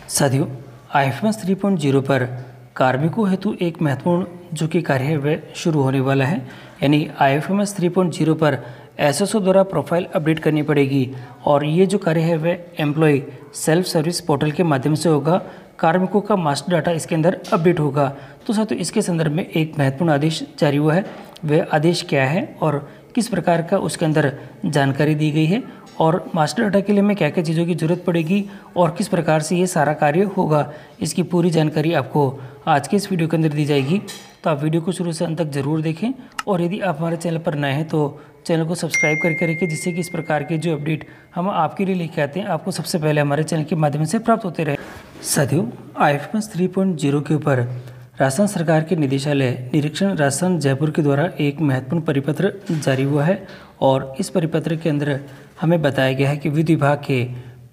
साथियों, आईएफएमएस 3.0 पर कार्मिकों हेतु एक महत्वपूर्ण जो कि कार्य है वह शुरू होने वाला है। यानी आईएफएमएस 3.0 पर एसएसओ द्वारा प्रोफाइल अपडेट करनी पड़ेगी और ये जो कार्य है वह एम्प्लॉय सेल्फ सर्विस पोर्टल के माध्यम से होगा। कार्मिकों का मास्टर डाटा इसके अंदर अपडेट होगा। तो साथियों, इसके संदर्भ में एक महत्वपूर्ण आदेश जारी हुआ है। वह आदेश क्या है और किस प्रकार का उसके अंदर जानकारी दी गई है और मास्टर डाटा के लिए हमें क्या क्या चीज़ों की ज़रूरत पड़ेगी और किस प्रकार से ये सारा कार्य होगा, इसकी पूरी जानकारी आपको आज के इस वीडियो के अंदर दी जाएगी। तो आप वीडियो को शुरू से अंत तक ज़रूर देखें और यदि आप हमारे चैनल पर नए हैं तो चैनल को सब्सक्राइब करके रखें, जिससे कि इस प्रकार के जो अपडेट हम आपके लिए लेके आते हैं आपको सबसे पहले हमारे चैनल के माध्यम से प्राप्त होते रहे। साथियों, आईएफएमएस 3.0 के ऊपर राजस्थान सरकार के निदेशालय निरीक्षण राजस्थान जयपुर के द्वारा एक महत्वपूर्ण परिपत्र जारी हुआ है और इस परिपत्र के अंदर हमें बताया गया है कि विधि विभाग के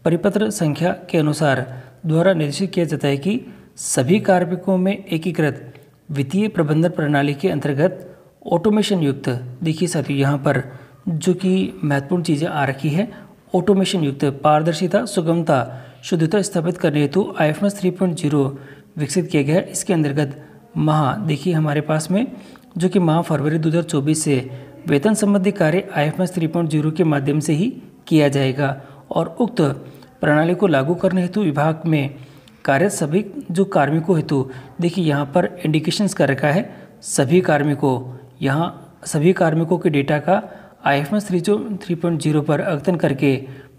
परिपत्र संख्या के अनुसार द्वारा निर्देशित किया जाता है कि सभी कार्मिकों में एकीकृत वित्तीय प्रबंधन प्रणाली के अंतर्गत ऑटोमेशन युक्त, देखिए साथियों यहाँ पर जो कि महत्वपूर्ण चीज़ें आ रखी है, ऑटोमेशन युक्त पारदर्शिता, सुगमता, शुद्धता स्थापित करने हेतु आईएफएमएस 3.0 विकसित किया गया है। इसके अंतर्गत देखिए हमारे पास में जो कि फरवरी 2024 से वेतन संबंधी कार्य आईएफएमएस 3.0 के माध्यम से ही किया जाएगा और उक्त प्रणाली को लागू करने हेतु विभाग में कार्यरत सभी जो कार्मिकों हेतु देखिए यहाँ पर इंडिकेशंस कर रखा है। सभी कार्मिकों के डेटा का आईएफएमएस 3.0 पर अद्यतन करके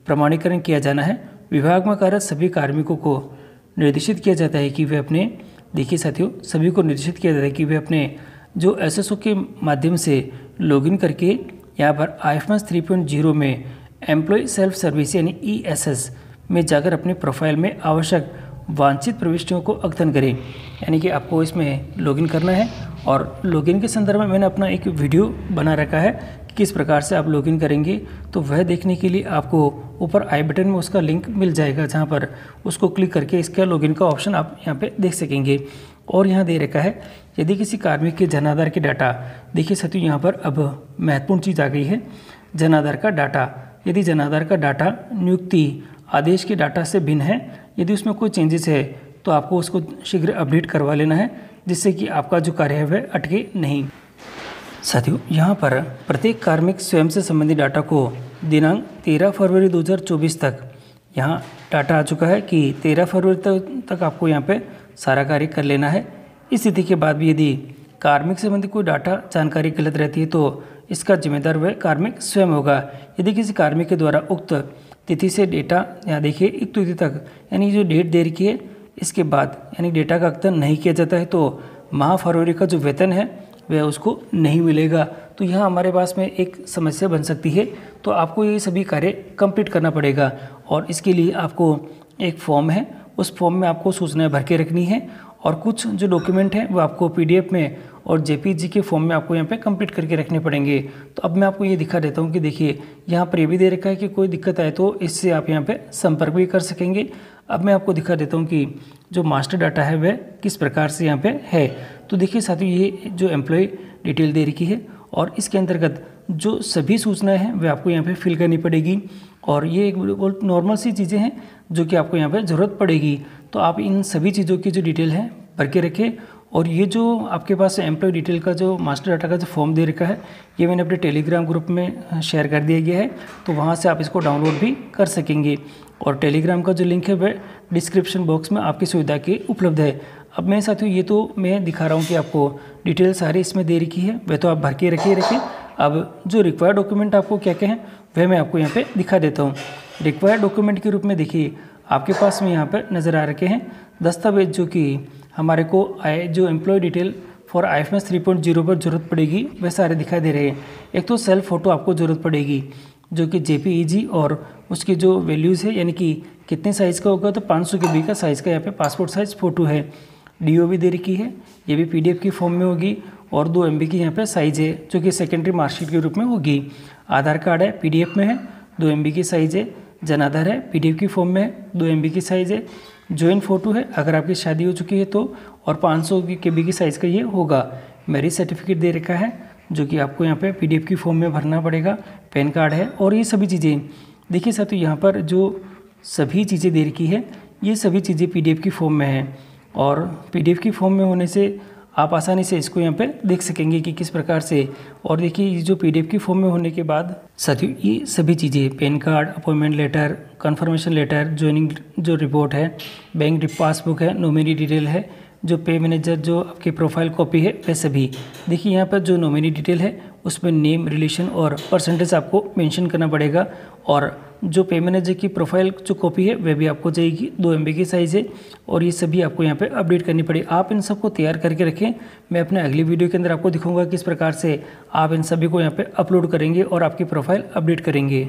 प्रमाणीकरण किया जाना है। विभाग में कार्यरत सभी कार्मिकों को निर्देशित किया जाता है कि वे अपने, देखिए साथियों, सभी को निर्देशित किया जाता है कि वे अपने जो एसएसओ के माध्यम से लॉगिन करके यहाँ पर आईएफएमएस 3.0 में एम्प्लॉय सेल्फ सर्विस यानी ईएसएस में जाकर अपने प्रोफाइल में आवश्यक वांछित प्रविष्टियों को अद्यतन करें। यानी कि आपको इसमें लॉगिन करना है और लॉगिन के संदर्भ में मैंने अपना एक वीडियो बना रखा है कि किस प्रकार से आप लॉगिन करेंगे। तो वह देखने के लिए आपको ऊपर आई बटन में उसका लिंक मिल जाएगा, जहाँ पर उसको क्लिक करके इसका लॉगिन का ऑप्शन आप यहाँ पे देख सकेंगे। और यहाँ दे रखा है यदि किसी कार्मिक के जन आधार के डाटा, देखिए साथियों यहाँ पर अब महत्वपूर्ण चीज़ आ गई है, जन आधार का डाटा। यदि जन आधार का डाटा नियुक्ति आदेश के डाटा से भिन्न है, यदि उसमें कोई चेंजेस है तो आपको उसको शीघ्र अपडेट करवा लेना है, जिससे कि आपका जो कार्य है वह अटके नहीं। साथियों, यहाँ पर प्रत्येक कार्मिक स्वयं से संबंधित डाटा को दिनांक 13 फरवरी 2024 तक यहाँ डाटा आ चुका है कि 13 फरवरी तक आपको यहाँ पे सारा कार्य कर लेना है। इस स्थिति के बाद भी यदि कार्मिक संबंधी कोई डाटा जानकारी गलत रहती है तो इसका जिम्मेदार वह कार्मिक स्वयं होगा। यदि किसी कार्मिक के द्वारा उक्त तिथि से डेटा, यहाँ देखिए उक्त तिथि तक यानी जो डेट दे रखी है इसके बाद यानी डेटा का अद्यतन नहीं किया जाता है तो फरवरी का जो वेतन है वह उसको नहीं मिलेगा। तो यहाँ हमारे पास में एक समस्या बन सकती है। तो आपको ये सभी कार्य कंप्लीट करना पड़ेगा और इसके लिए आपको एक फॉर्म है, उस फॉर्म में आपको सूचनाएं भर के रखनी है और कुछ जो डॉक्यूमेंट हैं वो आपको पीडीएफ में और जेपीजी के फॉर्म में आपको यहाँ पे कंप्लीट करके रखने पड़ेंगे। तो अब मैं आपको ये दिखा देता हूँ कि देखिए यहाँ पर ये भी दे रखा है कि कोई दिक्कत आए तो इससे आप यहाँ पे संपर्क भी कर सकेंगे। अब मैं आपको दिखा देता हूँ कि जो मास्टर डाटा है वह किस प्रकार से यहाँ पे है। तो देखिए साथियों, ये जो एम्प्लॉय डिटेल दे रखी है और इसके अंतर्गत जो सभी सूचनाएं हैं वह आपको यहाँ पे फिल करनी पड़ेगी और ये एक बहुत नॉर्मल सी चीज़ें हैं जो कि आपको यहाँ पे ज़रूरत पड़ेगी। तो आप इन सभी चीज़ों की जो डिटेल है भर के रखें और ये जो आपके पास एम्प्लॉय डिटेल का जो मास्टर डाटा का जो फॉर्म दे रखा है ये मैंने अपने टेलीग्राम ग्रुप में शेयर कर दिया गया है, तो वहाँ से आप इसको डाउनलोड भी कर सकेंगे और टेलीग्राम का जो लिंक है वह डिस्क्रिप्शन बॉक्स में आपकी सुविधा के उपलब्ध है। अब मैं साथियों ये तो मैं दिखा रहा हूँ कि आपको डिटेल सारी इसमें दे रखी है, वह तो आप भर के रखें। अब जो रिक्वायर्ड डॉक्यूमेंट आपको क्या क्या हैं वह मैं आपको यहाँ पे दिखा देता हूँ। रिक्वायर्ड डॉक्यूमेंट के रूप में देखिए आपके पास में यहाँ पर नज़र आ रखे हैं दस्तावेज जो कि हमारे को जो एम्प्लॉय डिटेल फॉर आईएफएमएस 3.0 पर ज़रूरत पड़ेगी वह सारे दिखाई दे रहे हैं। एक तो सेल्फ फ़ोटो आपको ज़रूरत पड़ेगी जो कि जेपीईजी और उसकी जो वैल्यूज़ है यानी कि कितने साइज़ का होगा तो 500 KB का साइज़ का यहाँ पे पासपोर्ट साइज़ फ़ोटो है। डीओ भी दे रखी है, ये भी पीडीएफ की फॉर्म में होगी और 2 MB की यहाँ पे साइज़ है जो कि सेकेंडरी मार्कशीट के रूप में होगी। आधार कार्ड है पीडीएफ में है, 2 MB की साइज़ है। जन आधार है पीडीएफ की फॉर्म में है, 2 MB की साइज़ है। जॉइंट फ़ोटो है अगर आपकी शादी हो चुकी है तो, और 500 KB की साइज़ का ये होगा। मैरिज सर्टिफिकेट दे रखा है जो कि आपको यहाँ पे पीडीएफ की फॉर्म में भरना पड़ेगा। पैन कार्ड है और ये सभी चीज़ें देखिए साथियों यहाँ पर जो सभी चीज़ें दे रखी है ये सभी चीज़ें PDF की फॉर्म में हैं और PDF की फॉर्म में होने से आप आसानी से इसको यहाँ पे देख सकेंगे कि किस प्रकार से। और देखिए ये जो PDF की फॉर्म में होने के बाद साथियों ये सभी चीज़ें PAN card, appointment letter, confirmation letter, joining जो रिपोर्ट है, बैंक पासबुक है, नॉमिनी डिटेल है, जो पे मैनेजर जो आपकी प्रोफाइल कॉपी है, वह सभी। देखिए यहाँ पर जो नॉमिनी डिटेल है उसमें नेम, रिलेशन और परसेंटेज आपको मेंशन करना पड़ेगा। और जो पे मैनेजर की प्रोफाइल जो कॉपी है वह भी आपको चाहिए, 2 MB की साइज़ है और ये सभी आपको यहाँ पे अपडेट करनी पड़ेगी। आप इन सबको तैयार करके रखें। मैं अपने अगली वीडियो के अंदर आपको दिखाऊंगा किस प्रकार से आप इन सभी को यहाँ पे अपलोड करेंगे और आपकी प्रोफाइल अपडेट करेंगे।